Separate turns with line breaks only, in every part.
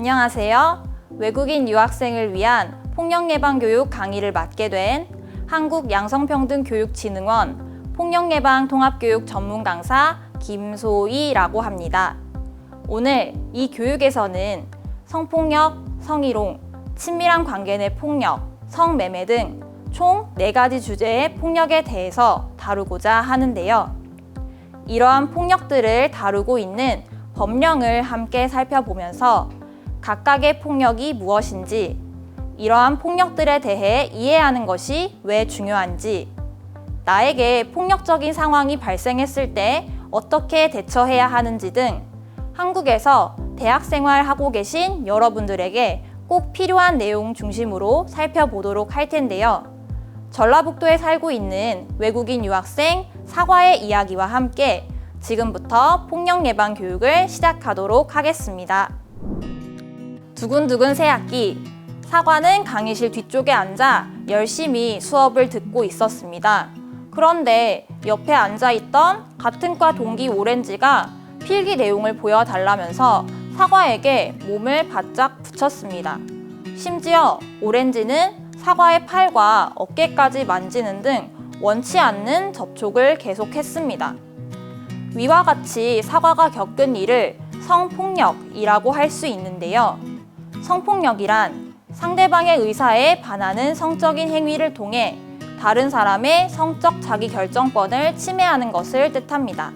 안녕하세요. 외국인 유학생을 위한 폭력예방교육 강의를 맡게 된 한국양성평등교육진흥원 폭력예방 통합교육 전문강사 김소희라고 합니다. 오늘 이 교육에서는 성폭력, 성희롱, 친밀한 관계 내 폭력, 성매매 등 총 4가지 주제의 폭력에 대해서 다루고자 하는데요. 이러한 폭력들을 다루고 있는 법령을 함께 살펴보면서 각각의 폭력이 무엇인지, 이러한 폭력들에 대해 이해하는 것이 왜 중요한지, 나에게 폭력적인 상황이 발생했을 때 어떻게 대처해야 하는지 등 한국에서 대학생활 하고 계신 여러분들에게 꼭 필요한 내용 중심으로 살펴보도록 할 텐데요. 전라북도에 살고 있는 외국인 유학생 사과의 이야기와 함께 지금부터 폭력 예방 교육을 시작하도록 하겠습니다. 두근두근 새학기, 사과는 강의실 뒤쪽에 앉아 열심히 수업을 듣고 있었습니다. 그런데 옆에 앉아있던 같은 과 동기 오렌지가 필기 내용을 보여달라면서 사과에게 몸을 바짝 붙였습니다. 심지어 오렌지는 사과의 팔과 어깨까지 만지는 등 원치 않는 접촉을 계속했습니다. 위와 같이 사과가 겪은 일을 성폭력이라고 할 수 있는데요. 성폭력이란 상대방의 의사에 반하는 성적인 행위를 통해 다른 사람의 성적 자기결정권을 침해하는 것을 뜻합니다.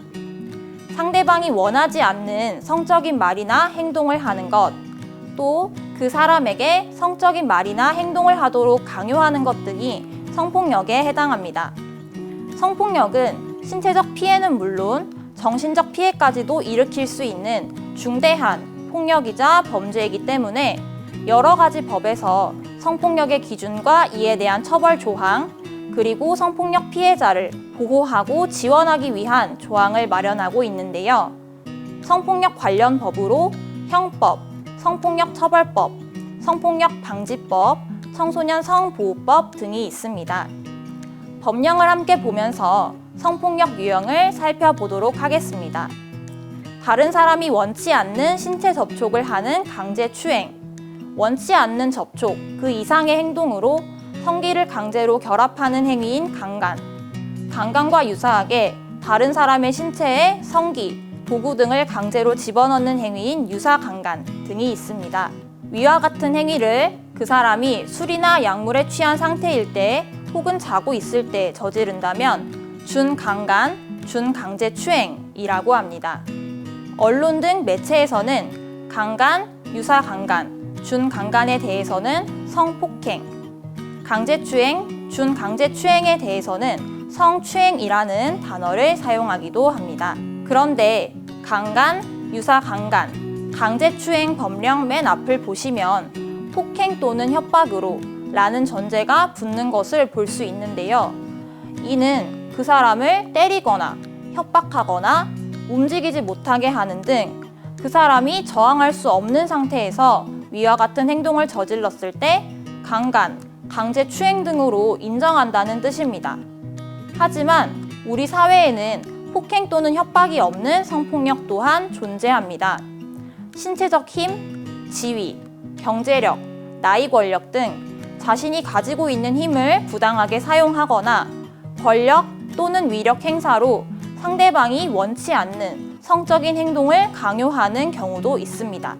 상대방이 원하지 않는 성적인 말이나 행동을 하는 것, 또 그 사람에게 성적인 말이나 행동을 하도록 강요하는 것 등이 성폭력에 해당합니다. 성폭력은 신체적 피해는 물론 정신적 피해까지도 일으킬 수 있는 중대한 폭력이자 범죄이기 때문에 여러 가지 법에서 성폭력의 기준과 이에 대한 처벌 조항, 그리고 성폭력 피해자를 보호하고 지원하기 위한 조항을 마련하고 있는데요. 성폭력 관련 법으로 형법, 성폭력 처벌법, 성폭력 방지법, 청소년 성보호법 등이 있습니다. 법령을 함께 보면서 성폭력 유형을 살펴보도록 하겠습니다. 다른 사람이 원치 않는 신체 접촉을 하는 강제추행, 원치 않는 접촉, 그 이상의 행동으로 성기를 강제로 결합하는 행위인 강간, 강간과 유사하게 다른 사람의 신체에 성기, 도구 등을 강제로 집어넣는 행위인 유사강간 등이 있습니다. 위와 같은 행위를 그 사람이 술이나 약물에 취한 상태일 때 혹은 자고 있을 때 저지른다면 준강간, 준강제추행이라고 합니다. 언론 등 매체에서는 강간, 유사강간, 준강간에 대해서는 성폭행, 강제추행, 준강제추행에 대해서는 성추행이라는 단어를 사용하기도 합니다. 그런데 강간, 유사강간, 강제추행 법령 맨 앞을 보시면 폭행 또는 협박으로 라는 전제가 붙는 것을 볼 수 있는데요. 이는 그 사람을 때리거나 협박하거나 움직이지 못하게 하는 등 그 사람이 저항할 수 없는 상태에서 위와 같은 행동을 저질렀을 때 강간, 강제추행 등으로 인정한다는 뜻입니다. 하지만 우리 사회에는 폭행 또는 협박이 없는 성폭력 또한 존재합니다. 신체적 힘, 지위, 경제력, 나이 권력 등 자신이 가지고 있는 힘을 부당하게 사용하거나 권력 또는 위력 행사로 상대방이 원치 않는 성적인 행동을 강요하는 경우도 있습니다.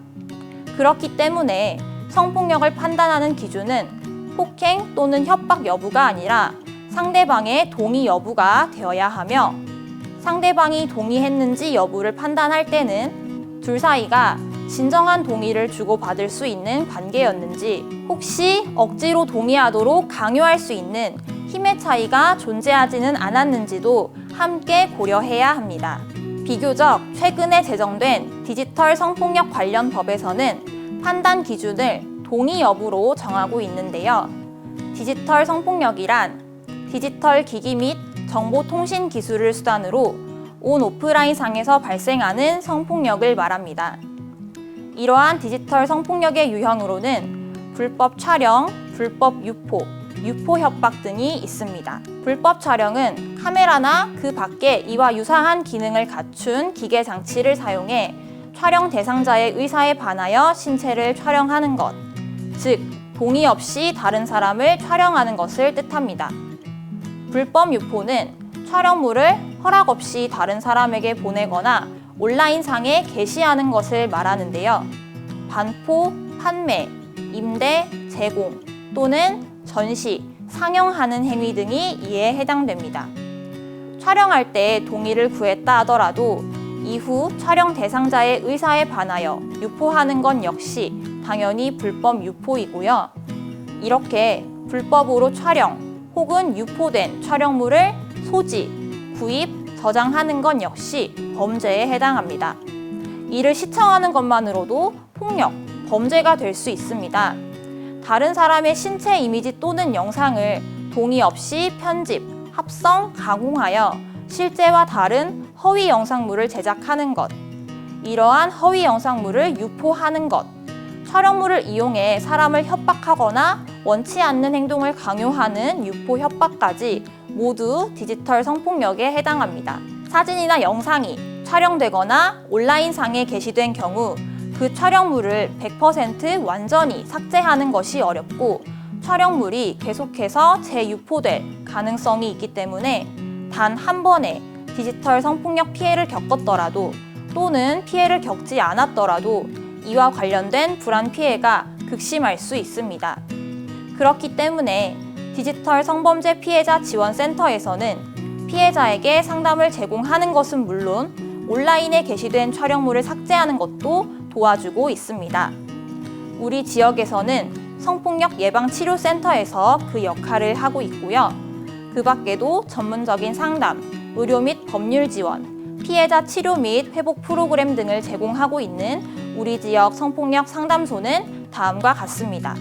그렇기 때문에 성폭력을 판단하는 기준은 폭행 또는 협박 여부가 아니라 상대방의 동의 여부가 되어야 하며, 상대방이 동의했는지 여부를 판단할 때는 둘 사이가 진정한 동의를 주고받을 수 있는 관계였는지, 혹시 억지로 동의하도록 강요할 수 있는 힘의 차이가 존재하지는 않았는지도 함께 고려해야 합니다. 비교적 최근에 제정된 디지털 성폭력 관련 법에서는 판단 기준을 동의 여부로 정하고 있는데요. 디지털 성폭력이란 디지털 기기 및 정보통신 기술을 수단으로 온 오프라인 상에서 발생하는 성폭력을 말합니다. 이러한 디지털 성폭력의 유형으로는 불법 촬영, 불법 유포, 유포 협박 등이 있습니다. 불법 촬영은 카메라나 그 밖에 이와 유사한 기능을 갖춘 기계 장치를 사용해 촬영 대상자의 의사에 반하여 신체를 촬영하는 것, 즉 동의 없이 다른 사람을 촬영하는 것을 뜻합니다. 불법 유포는 촬영물을 허락 없이 다른 사람에게 보내거나 온라인상에 게시하는 것을 말하는데요. 반포, 판매, 임대, 제공 또는 전시, 상영하는 행위 등이 이에 해당됩니다. 촬영할 때 동의를 구했다 하더라도 이후 촬영 대상자의 의사에 반하여 유포하는 건 역시 당연히 불법 유포이고요. 이렇게 불법으로 촬영 혹은 유포된 촬영물을 소지, 구입, 저장하는 건 역시 범죄에 해당합니다. 이를 시청하는 것만으로도 폭력, 범죄가 될 수 있습니다. 다른 사람의 신체 이미지 또는 영상을 동의 없이 편집, 합성, 가공하여 실제와 다른 허위 영상물을 제작하는 것, 이러한 허위 영상물을 유포하는 것, 촬영물을 이용해 사람을 협박하거나 원치 않는 행동을 강요하는 유포 협박까지 모두 디지털 성폭력에 해당합니다. 사진이나 영상이 촬영되거나 온라인상에 게시된 경우 그 촬영물을 100% 완전히 삭제하는 것이 어렵고 촬영물이 계속해서 재유포될 가능성이 있기 때문에 단 한 번의 디지털 성폭력 피해를 겪었더라도 또는 피해를 겪지 않았더라도 이와 관련된 불안 피해가 극심할 수 있습니다. 그렇기 때문에 디지털 성범죄 피해자 지원센터에서는 피해자에게 상담을 제공하는 것은 물론 온라인에 게시된 촬영물을 삭제하는 것도 도와주고 있습니다. 우리 지역에서는 성폭력 예방치료센터에서 그 역할을 하고 있고요. 그 밖에도 전문적인 상담, 의료 및 법률 지원, 피해자 치료 및 회복 프로그램 등을 제공하고 있는 우리 지역 성폭력 상담소는 다음과 같습니다.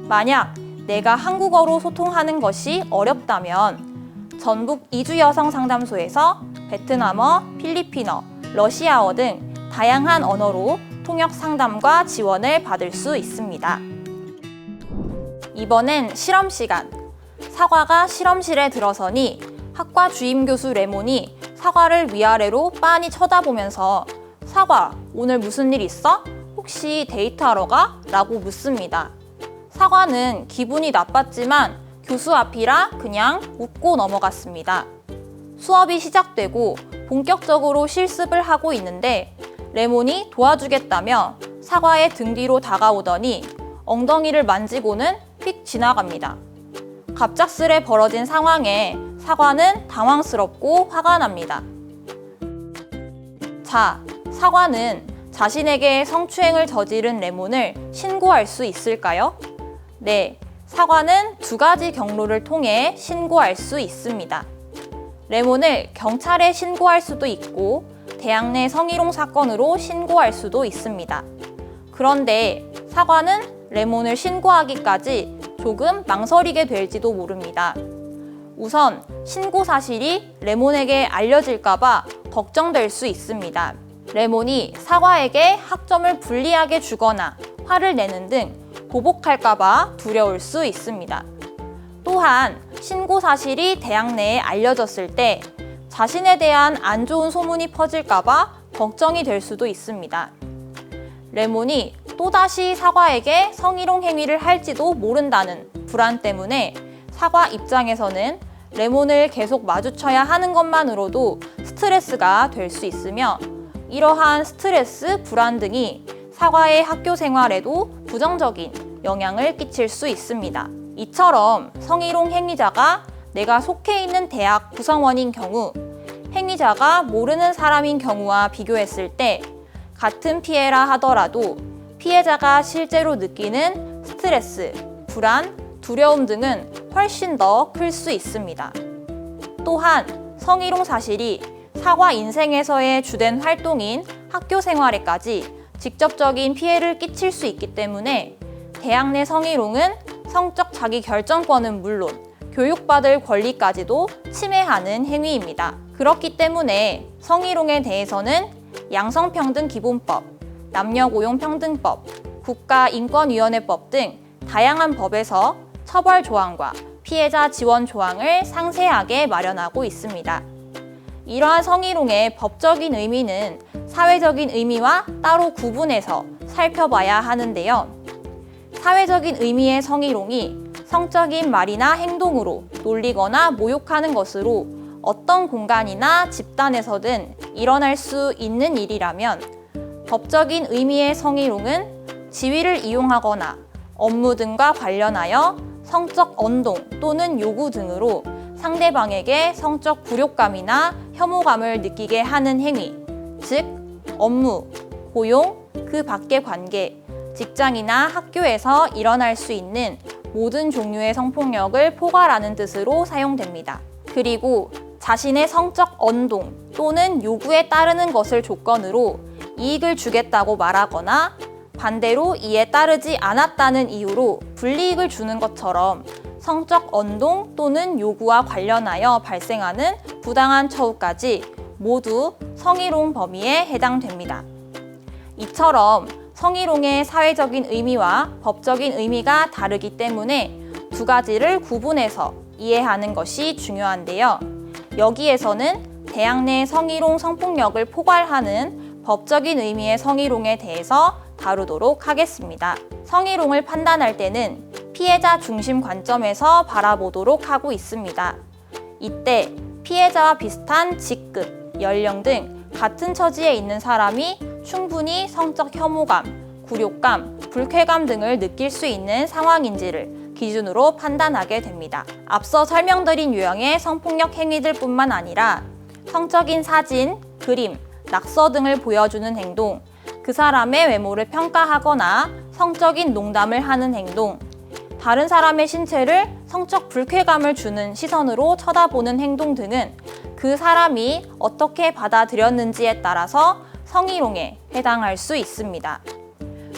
만약 내가 한국어로 소통하는 것이 어렵다면 전북 이주여성상담소에서 베트남어, 필리핀어, 러시아어 등 다양한 언어로 통역 상담과 지원을 받을 수 있습니다. 이번엔 실험 시간. 사과가 실험실에 들어서니 학과 주임 교수 레몬이 사과를 위아래로 빤히 쳐다보면서 사과, 오늘 무슨 일 있어? 혹시 데이트하러 가? 라고 묻습니다. 사과는 기분이 나빴지만 교수 앞이라 그냥 웃고 넘어갔습니다. 수업이 시작되고 본격적으로 실습을 하고 있는데 레몬이 도와주겠다며 사과의 등 뒤로 다가오더니 엉덩이를 만지고는 휙 지나갑니다. 갑작스레 벌어진 상황에 사과는 당황스럽고 화가 납니다. 자, 사과는 자신에게 성추행을 저지른 레몬을 신고할 수 있을까요? 네, 사과는 두 가지 경로를 통해 신고할 수 있습니다. 레몬을 경찰에 신고할 수도 있고 대학 내 성희롱 사건으로 신고할 수도 있습니다. 그런데 사과는 레몬을 신고하기까지 조금 망설이게 될지도 모릅니다. 우선 신고 사실이 레몬에게 알려질까봐 걱정될 수 있습니다. 레몬이 사과에게 학점을 불리하게 주거나 화를 내는 등 보복할까봐 두려울 수 있습니다. 또한 신고 사실이 대학 내에 알려졌을 때 자신에 대한 안 좋은 소문이 퍼질까봐 걱정이 될 수도 있습니다. 레몬이 또다시 사과에게 성희롱 행위를 할지도 모른다는 불안 때문에 사과 입장에서는 레몬을 계속 마주쳐야 하는 것만으로도 스트레스가 될 수 있으며 이러한 스트레스, 불안 등이 사과의 학교 생활에도 부정적인 영향을 끼칠 수 있습니다. 이처럼 성희롱 행위자가 내가 속해 있는 대학 구성원인 경우, 행위자가 모르는 사람인 경우와 비교했을 때 같은 피해라 하더라도 피해자가 실제로 느끼는 스트레스, 불안, 두려움 등은 훨씬 더 클 수 있습니다. 또한 성희롱 사실이 사과 인생에서의 주된 활동인 학교 생활에까지 직접적인 피해를 끼칠 수 있기 때문에 대학 내 성희롱은 성적 자기 결정권은 물론 교육받을 권리까지도 침해하는 행위입니다. 그렇기 때문에 성희롱에 대해서는 양성평등기본법, 남녀고용평등법, 국가인권위원회법 등 다양한 법에서 처벌 조항과 피해자 지원 조항을 상세하게 마련하고 있습니다. 이러한 성희롱의 법적인 의미는 사회적인 의미와 따로 구분해서 살펴봐야 하는데요. 사회적인 의미의 성희롱이 성적인 말이나 행동으로 놀리거나 모욕하는 것으로 어떤 공간이나 집단에서든 일어날 수 있는 일이라면, 법적인 의미의 성희롱은 지위를 이용하거나 업무 등과 관련하여 성적 언동 또는 요구 등으로 상대방에게 성적 굴욕감이나 혐오감을 느끼게 하는 행위, 즉 업무, 고용, 그 밖의 관계, 직장이나 학교에서 일어날 수 있는 모든 종류의 성폭력을 포괄하는 뜻으로 사용됩니다. 그리고 자신의 성적 언동 또는 요구에 따르는 것을 조건으로 이익을 주겠다고 말하거나 반대로 이에 따르지 않았다는 이유로 불이익을 주는 것처럼 성적 언동 또는 요구와 관련하여 발생하는 부당한 처우까지 모두 성희롱 범위에 해당됩니다. 이처럼 성희롱의 사회적인 의미와 법적인 의미가 다르기 때문에 두 가지를 구분해서 이해하는 것이 중요한데요. 여기에서는 대학 내 성희롱 성폭력을 포괄하는 법적인 의미의 성희롱에 대해서 다루도록 하겠습니다. 성희롱을 판단할 때는 피해자 중심 관점에서 바라보도록 하고 있습니다. 이때 피해자와 비슷한 직급, 연령 등 같은 처지에 있는 사람이 충분히 성적 혐오감, 굴욕감, 불쾌감 등을 느낄 수 있는 상황인지를 기준으로 판단하게 됩니다. 앞서 설명드린 유형의 성폭력 행위들뿐만 아니라 성적인 사진, 그림, 낙서 등을 보여주는 행동, 그 사람의 외모를 평가하거나 성적인 농담을 하는 행동, 다른 사람의 신체를 성적 불쾌감을 주는 시선으로 쳐다보는 행동 등은 그 사람이 어떻게 받아들였는지에 따라서 성희롱에 해당할 수 있습니다.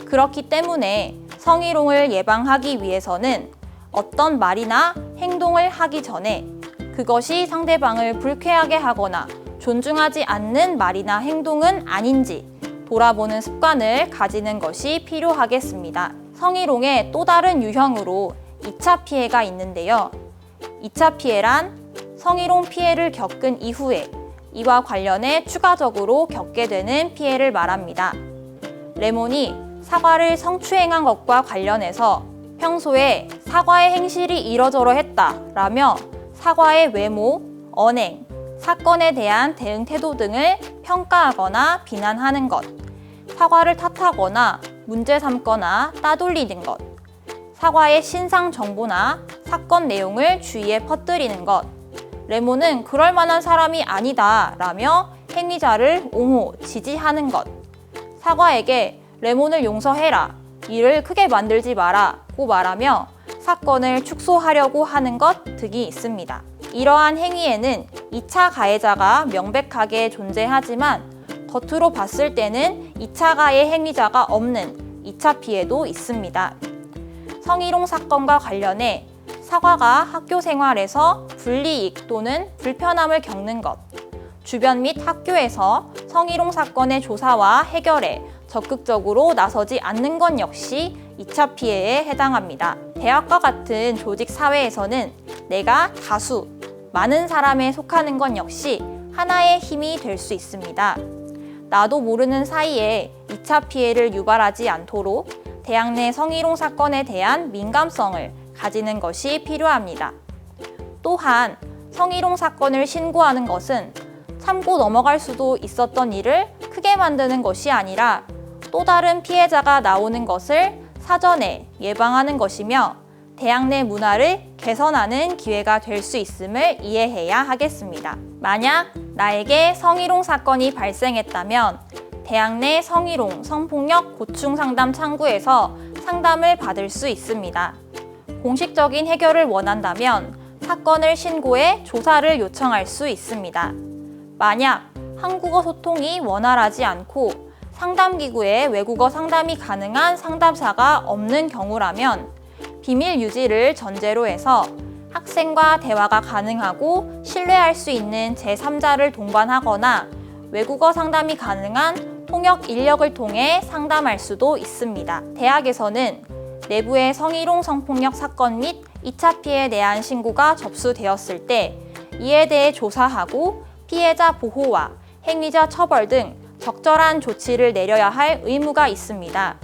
그렇기 때문에 성희롱을 예방하기 위해서는 어떤 말이나 행동을 하기 전에 그것이 상대방을 불쾌하게 하거나 존중하지 않는 말이나 행동은 아닌지 돌아보는 습관을 가지는 것이 필요하겠습니다. 성희롱의 또 다른 유형으로 2차 피해가 있는데요. 2차 피해란 성희롱 피해를 겪은 이후에 이와 관련해 추가적으로 겪게 되는 피해를 말합니다. 레몬이 사과를 성추행한 것과 관련해서 평소에 사과의 행실이 이러저러했다 라며 사과의 외모, 언행, 사건에 대한 대응 태도 등을 평가하거나 비난하는 것, 사과를 탓하거나 문제 삼거나 따돌리는 것, 사과의 신상 정보나 사건 내용을 주위에 퍼뜨리는 것, 레몬은 그럴 만한 사람이 아니다 라며 행위자를 옹호, 지지하는 것, 사과에게 레몬을 용서해라, 일을 크게 만들지 마라 고 말하며 사건을 축소하려고 하는 것 등이 있습니다. 이러한 행위에는 2차 가해자가 명백하게 존재하지만 겉으로 봤을 때는 2차 가해 행위자가 없는 2차 피해도 있습니다. 성희롱 사건과 관련해 사과가 학교 생활에서 불이익 또는 불편함을 겪는 것, 주변 및 학교에서 성희롱 사건의 조사와 해결에 적극적으로 나서지 않는 것 역시 2차 피해에 해당합니다. 대학과 같은 조직 사회에서는 내가 다수, 많은 사람에 속하는 것 역시 하나의 힘이 될 수 있습니다. 나도 모르는 사이에 2차 피해를 유발하지 않도록 대학 내 성희롱 사건에 대한 민감성을 가지는 것이 필요합니다. 또한 성희롱 사건을 신고하는 것은 참고 넘어갈 수도 있었던 일을 크게 만드는 것이 아니라 또 다른 피해자가 나오는 것을 사전에 예방하는 것이며 대학 내 문화를 개선하는 기회가 될 수 있음을 이해해야 하겠습니다. 만약 나에게 성희롱 사건이 발생했다면 대학 내 성희롱, 성폭력 고충 상담 창구에서 상담을 받을 수 있습니다. 공식적인 해결을 원한다면 사건을 신고해 조사를 요청할 수 있습니다. 만약 한국어 소통이 원활하지 않고 상담기구에 외국어 상담이 가능한 상담사가 없는 경우라면 비밀 유지를 전제로 해서 학생과 대화가 가능하고 신뢰할 수 있는 제3자를 동반하거나 외국어 상담이 가능한 통역 인력을 통해 상담할 수도 있습니다. 대학에서는 내부의 성희롱 성폭력 사건 및 2차 피해에 대한 신고가 접수되었을 때 이에 대해 조사하고 피해자 보호와 행위자 처벌 등 적절한 조치를 내려야 할 의무가 있습니다.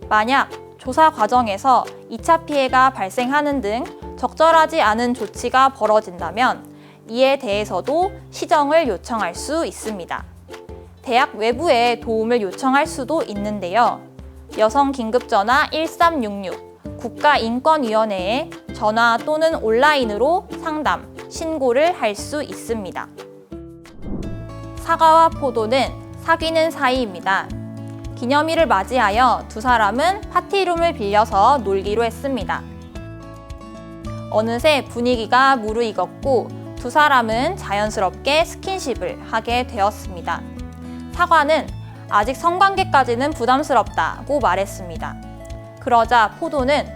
만약 조사 과정에서 2차 피해가 발생하는 등 적절하지 않은 조치가 벌어진다면 이에 대해서도 시정을 요청할 수 있습니다. 대학 외부에 도움을 요청할 수도 있는데요. 여성긴급전화 1366, 국가인권위원회에 전화 또는 온라인으로 상담, 신고를 할 수 있습니다. 사과와 포도는 사귀는 사이입니다. 기념일을 맞이하여 두 사람은 파티룸을 빌려서 놀기로 했습니다. 어느새 분위기가 무르익었고 두 사람은 자연스럽게 스킨십을 하게 되었습니다. 사과는 아직 성관계까지는 부담스럽다고 말했습니다. 그러자 포도는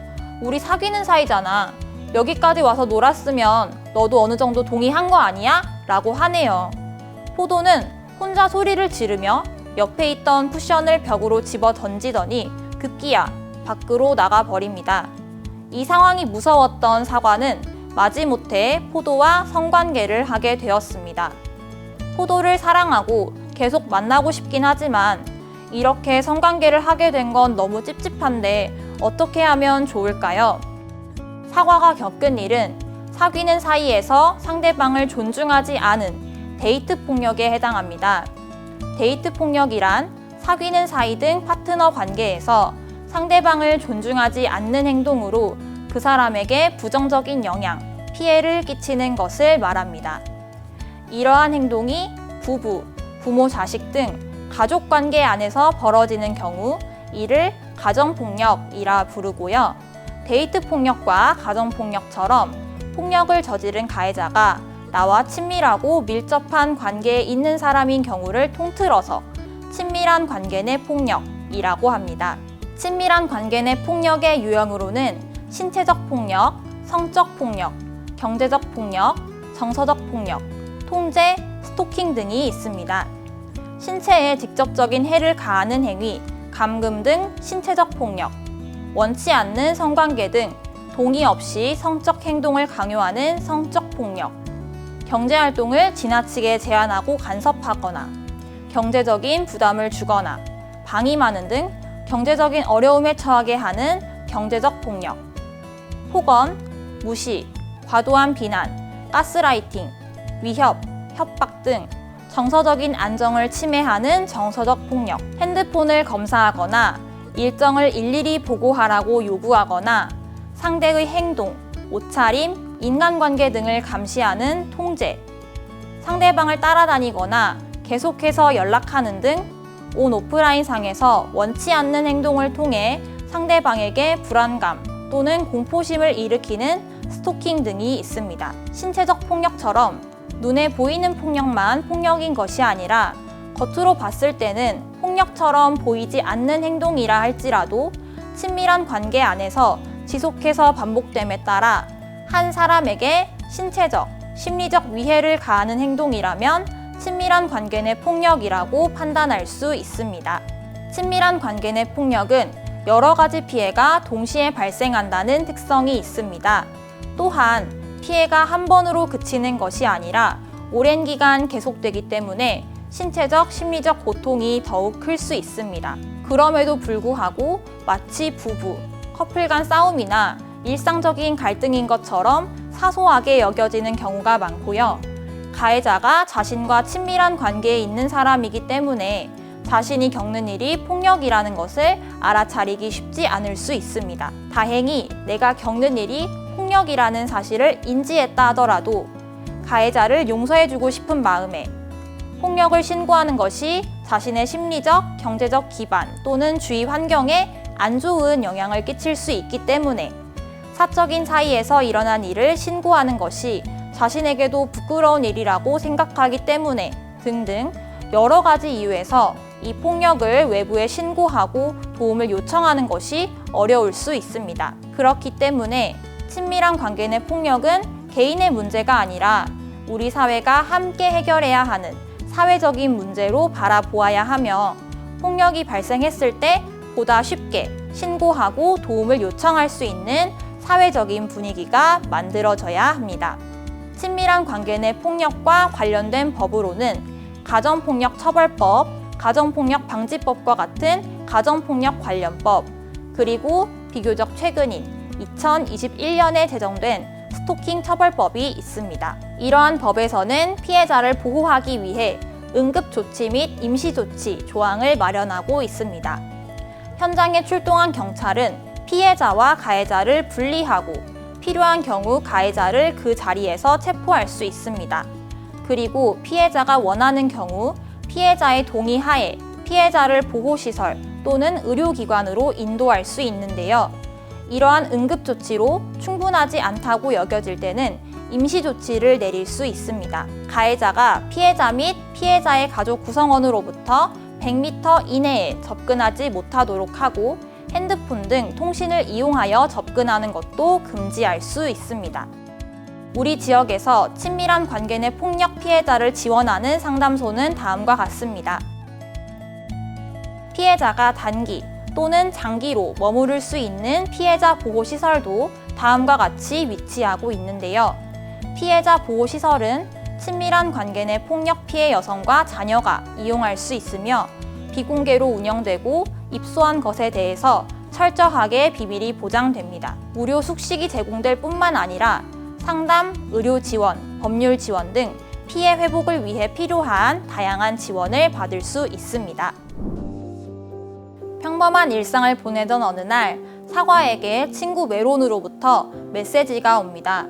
우리 사귀는 사이잖아. 여기까지 와서 놀았으면 너도 어느 정도 동의한 거 아니야? 라고 하네요. 포도는 혼자 소리를 지르며 옆에 있던 쿠션을 벽으로 집어 던지더니 급기야 밖으로 나가버립니다. 이 상황이 무서웠던 사과는 마지못해 포도와 성관계를 하게 되었습니다. 포도를 사랑하고 계속 만나고 싶긴 하지만 이렇게 성관계를 하게 된 건 너무 찝찝한데 어떻게 하면 좋을까요? 사과가 겪은 일은 사귀는 사이에서 상대방을 존중하지 않은 데이트 폭력에 해당합니다. 데이트 폭력이란 사귀는 사이 등 파트너 관계에서 상대방을 존중하지 않는 행동으로 그 사람에게 부정적인 영향, 피해를 끼치는 것을 말합니다. 이러한 행동이 부부, 부모, 자식 등 가족 관계 안에서 벌어지는 경우 이를 가정폭력이라 부르고요. 데이트 폭력과 가정폭력처럼 폭력을 저지른 가해자가 나와 친밀하고 밀접한 관계에 있는 사람인 경우를 통틀어서 친밀한 관계 내 폭력이라고 합니다. 친밀한 관계 내 폭력의 유형으로는 신체적 폭력, 성적 폭력, 경제적 폭력, 정서적 폭력, 통제, 스토킹 등이 있습니다. 신체에 직접적인 해를 가하는 행위, 감금 등 신체적 폭력, 원치 않는 성관계 등 동의 없이 성적 행동을 강요하는 성적 폭력, 경제활동을 지나치게 제한하고 간섭하거나 경제적인 부담을 주거나 방임하는 등 경제적인 어려움에 처하게 하는 경제적 폭력, 폭언, 무시, 과도한 비난, 가스라이팅, 위협, 협박 등 정서적인 안정을 침해하는 정서적 폭력, 핸드폰을 검사하거나 일정을 일일이 보고하라고 요구하거나 상대의 행동, 옷차림, 인간관계 등을 감시하는 통제, 상대방을 따라다니거나 계속해서 연락하는 등 온 오프라인 상에서 원치 않는 행동을 통해 상대방에게 불안감 또는 공포심을 일으키는 스토킹 등이 있습니다. 신체적 폭력처럼 눈에 보이는 폭력만 폭력인 것이 아니라 겉으로 봤을 때는 폭력처럼 보이지 않는 행동이라 할지라도 친밀한 관계 안에서 지속해서 반복됨에 따라 한 사람에게 신체적, 심리적 위해를 가하는 행동이라면 친밀한 관계 내 폭력이라고 판단할 수 있습니다. 친밀한 관계 내 폭력은 여러 가지 피해가 동시에 발생한다는 특성이 있습니다. 또한 피해가 한 번으로 그치는 것이 아니라 오랜 기간 계속되기 때문에 신체적, 심리적 고통이 더욱 클 수 있습니다. 그럼에도 불구하고 마치 부부, 커플 간 싸움이나 일상적인 갈등인 것처럼 사소하게 여겨지는 경우가 많고요. 가해자가 자신과 친밀한 관계에 있는 사람이기 때문에 자신이 겪는 일이 폭력이라는 것을 알아차리기 쉽지 않을 수 있습니다. 다행히 내가 겪는 일이 폭력이라는 사실을 인지했다 하더라도 가해자를 용서해주고 싶은 마음에 폭력을 신고하는 것이 자신의 심리적, 경제적 기반 또는 주위 환경에 안 좋은 영향을 끼칠 수 있기 때문에 사적인 사이에서 일어난 일을 신고하는 것이 자신에게도 부끄러운 일이라고 생각하기 때문에 등등 여러 가지 이유에서 이 폭력을 외부에 신고하고 도움을 요청하는 것이 어려울 수 있습니다. 그렇기 때문에 친밀한 관계 내 폭력은 개인의 문제가 아니라 우리 사회가 함께 해결해야 하는 사회적인 문제로 바라보아야 하며 폭력이 발생했을 때 보다 쉽게 신고하고 도움을 요청할 수 있는 사회적인 분위기가 만들어져야 합니다. 친밀한 관계 내 폭력과 관련된 법으로는 가정폭력처벌법, 가정폭력 방지법과 같은 가정폭력 관련법, 그리고 비교적 최근인 2021년에 제정된 스토킹 처벌법이 있습니다. 이러한 법에서는 피해자를 보호하기 위해 응급조치 및 임시조치 조항을 마련하고 있습니다. 현장에 출동한 경찰은 피해자와 가해자를 분리하고 필요한 경우 가해자를 그 자리에서 체포할 수 있습니다. 그리고 피해자가 원하는 경우 피해자의 동의 하에 피해자를 보호시설 또는 의료기관으로 인도할 수 있는데요. 이러한 응급조치로 충분하지 않다고 여겨질 때는 임시조치를 내릴 수 있습니다. 가해자가 피해자 및 피해자의 가족 구성원으로부터 100m 이내에 접근하지 못하도록 하고 핸드폰 등 통신을 이용하여 접근하는 것도 금지할 수 있습니다. 우리 지역에서 친밀한 관계 내 폭력 피해자를 지원하는 상담소는 다음과 같습니다. 피해자가 단기 또는 장기로 머무를 수 있는 피해자 보호시설도 다음과 같이 위치하고 있는데요. 피해자 보호시설은 친밀한 관계 내 폭력 피해 여성과 자녀가 이용할 수 있으며 비공개로 운영되고 입소한 것에 대해서 철저하게 비밀이 보장됩니다. 무료 숙식이 제공될 뿐만 아니라 상담, 의료 지원, 법률 지원 등 피해 회복을 위해 필요한 다양한 지원을 받을 수 있습니다. 평범한 일상을 보내던 어느 날 사과에게 친구 메론으로부터 메시지가 옵니다.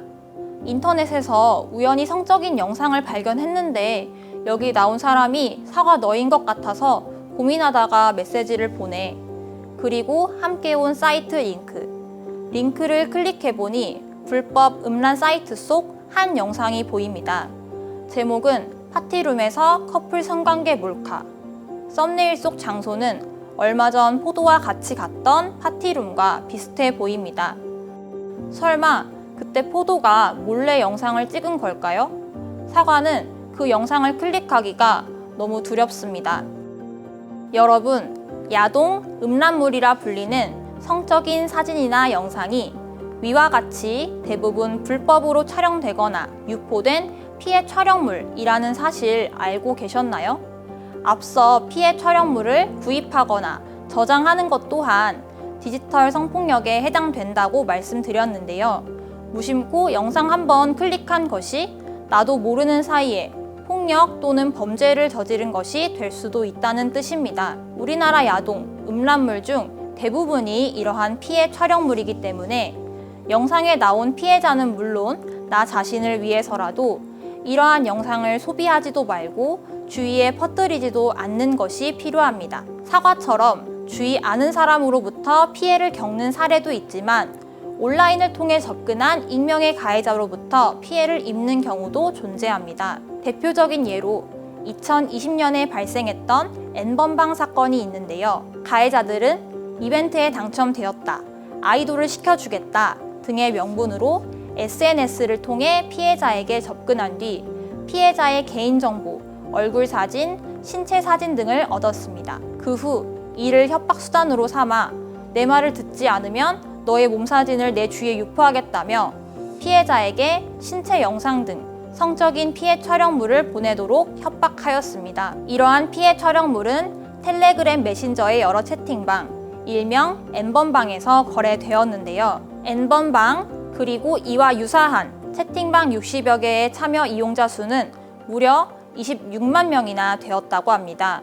인터넷에서 우연히 성적인 영상을 발견했는데 여기 나온 사람이 사과 너인 것 같아서 고민하다가 메시지를 보내. 그리고 함께 온 사이트 링크를 클릭해보니 불법 음란 사이트 속 한 영상이 보입니다. 제목은 파티룸에서 커플 성관계 몰카. 썸네일 속 장소는 얼마 전 포도와 같이 갔던 파티룸과 비슷해 보입니다. 설마 그때 포도가 몰래 영상을 찍은 걸까요? 사과는 그 영상을 클릭하기가 너무 두렵습니다. 여러분, 야동, 음란물이라 불리는 성적인 사진이나 영상이 위와 같이 대부분 불법으로 촬영되거나 유포된 피해 촬영물이라는 사실 알고 계셨나요? 앞서 피해 촬영물을 구입하거나 저장하는 것 또한 디지털 성폭력에 해당된다고 말씀드렸는데요. 무심코 영상 한번 클릭한 것이 나도 모르는 사이에 폭력 또는 범죄를 저지른 것이 될 수도 있다는 뜻입니다. 우리나라 야동, 음란물 중 대부분이 이러한 피해 촬영물이기 때문에 영상에 나온 피해자는 물론 나 자신을 위해서라도 이러한 영상을 소비하지도 말고 주위에 퍼뜨리지도 않는 것이 필요합니다. 사과처럼 주위 아는 사람으로부터 피해를 겪는 사례도 있지만 온라인을 통해 접근한 익명의 가해자로부터 피해를 입는 경우도 존재합니다. 대표적인 예로 2020년에 발생했던 N번방 사건이 있는데요. 가해자들은 이벤트에 당첨되었다, 아이돌을 시켜주겠다 등의 명분으로 SNS를 통해 피해자에게 접근한 뒤 피해자의 개인정보, 얼굴 사진, 신체 사진 등을 얻었습니다. 그 후 이를 협박 수단으로 삼아 내 말을 듣지 않으면 너의 몸 사진을 내 주위에 유포하겠다며 피해자에게 신체 영상 등 성적인 피해 촬영물을 보내도록 협박하였습니다. 이러한 피해 촬영물은 텔레그램 메신저의 여러 채팅방, 일명 N번방에서 거래되었는데요. N번방 그리고 이와 유사한 채팅방 60여 개의 참여 이용자 수는 무려 26만 명이나 되었다고 합니다.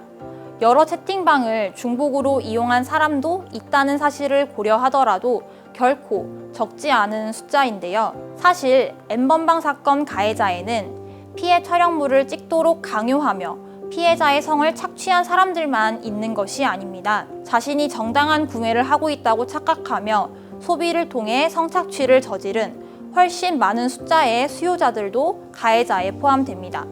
여러 채팅방을 중복으로 이용한 사람도 있다는 사실을 고려하더라도 결코 적지 않은 숫자인데요. 사실 N번방 사건 가해자에는 피해 촬영물을 찍도록 강요하며 피해자의 성을 착취한 사람들만 있는 것이 아닙니다. 자신이 정당한 구매를 하고 있다고 착각하며 소비를 통해 성착취를 저지른 훨씬 많은 숫자의 수요자들도 가해자에 포함됩니다.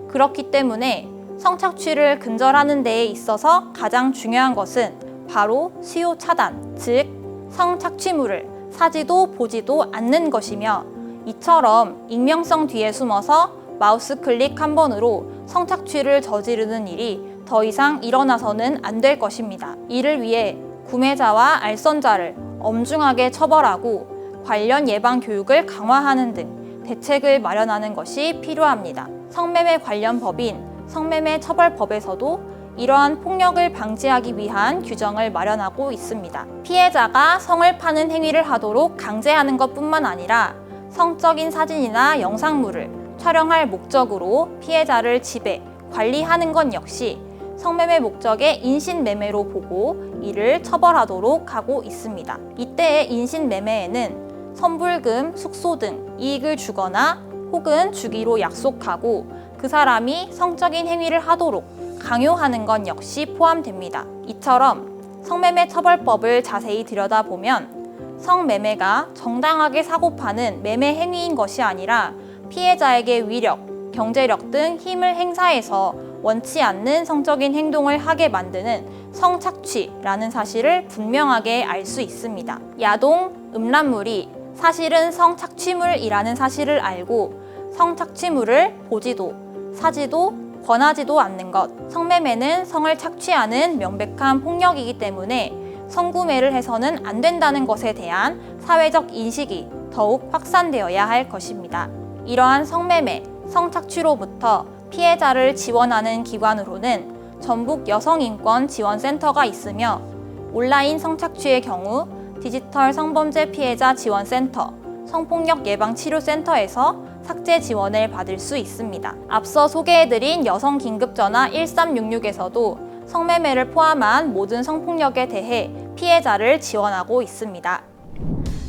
그렇기 때문에 성착취를 근절하는 데에 있어서 가장 중요한 것은 바로 수요 차단, 즉 성착취물을 사지도 보지도 않는 것이며 이처럼 익명성 뒤에 숨어서 마우스 클릭 한 번으로 성착취를 저지르는 일이 더 이상 일어나서는 안 될 것입니다. 이를 위해 구매자와 알선자를 엄중하게 처벌하고 관련 예방 교육을 강화하는 등 대책을 마련하는 것이 필요합니다. 성매매 관련 법인 성매매 처벌법에서도 이러한 폭력을 방지하기 위한 규정을 마련하고 있습니다. 피해자가 성을 파는 행위를 하도록 강제하는 것뿐만 아니라 성적인 사진이나 영상물을 촬영할 목적으로 피해자를 지배, 관리하는 것 역시 성매매 목적의 인신매매로 보고 이를 처벌하도록 하고 있습니다. 이때의 인신매매에는 선불금, 숙소 등 이익을 주거나 혹은 주기로 약속하고 그 사람이 성적인 행위를 하도록 강요하는 것 역시 포함됩니다. 이처럼 성매매 처벌법을 자세히 들여다보면 성매매가 정당하게 사고 파는 매매 행위인 것이 아니라 피해자에게 위력, 경제력 등 힘을 행사해서 원치 않는 성적인 행동을 하게 만드는 성착취라는 사실을 분명하게 알 수 있습니다. 야동, 음란물이 사실은 성착취물이라는 사실을 알고 성착취물을 보지도, 사지도, 권하지도 않는 것. 성매매는 성을 착취하는 명백한 폭력이기 때문에 성구매를 해서는 안 된다는 것에 대한 사회적 인식이 더욱 확산되어야 할 것입니다. 이러한 성매매, 성착취로부터 피해자를 지원하는 기관으로는 전북 여성인권지원센터가 있으며 온라인 성착취의 경우 디지털 성범죄 피해자 지원센터, 성폭력 예방치료센터에서 삭제 지원을 받을 수 있습니다. 앞서 소개해드린 여성긴급전화 1366에서도 성매매를 포함한 모든 성폭력에 대해 피해자를 지원하고 있습니다.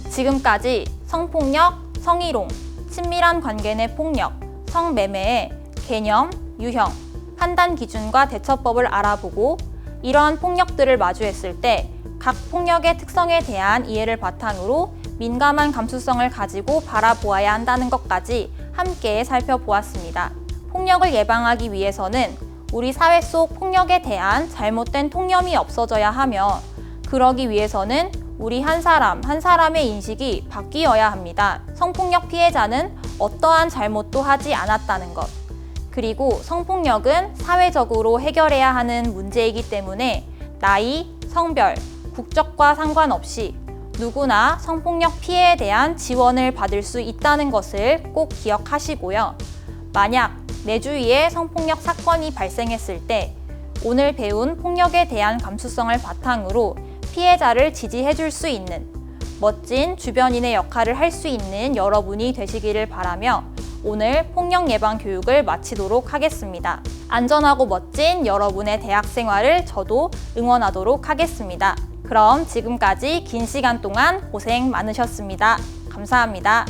지금까지 성폭력, 성희롱, 친밀한 관계 내 폭력, 성매매의 개념, 유형, 판단 기준과 대처법을 알아보고 이러한 폭력들을 마주했을 때 각 폭력의 특성에 대한 이해를 바탕으로 민감한 감수성을 가지고 바라보아야 한다는 것까지 함께 살펴보았습니다. 폭력을 예방하기 위해서는 우리 사회 속 폭력에 대한 잘못된 통념이 없어져야 하며 그러기 위해서는 우리 한 사람 한 사람의 인식이 바뀌어야 합니다. 성폭력 피해자는 어떠한 잘못도 하지 않았다는 것. 그리고 성폭력은 사회적으로 해결해야 하는 문제이기 때문에 나이, 성별, 국적과 상관없이 누구나 성폭력 피해에 대한 지원을 받을 수 있다는 것을 꼭 기억하시고요. 만약 내 주위에 성폭력 사건이 발생했을 때 오늘 배운 폭력에 대한 감수성을 바탕으로 피해자를 지지해 줄 수 있는 멋진 주변인의 역할을 할 수 있는 여러분이 되시기를 바라며 오늘 폭력 예방 교육을 마치도록 하겠습니다. 안전하고 멋진 여러분의 대학 생활을 저도 응원하도록 하겠습니다. 그럼 지금까지 긴 시간 동안 고생 많으셨습니다. 감사합니다.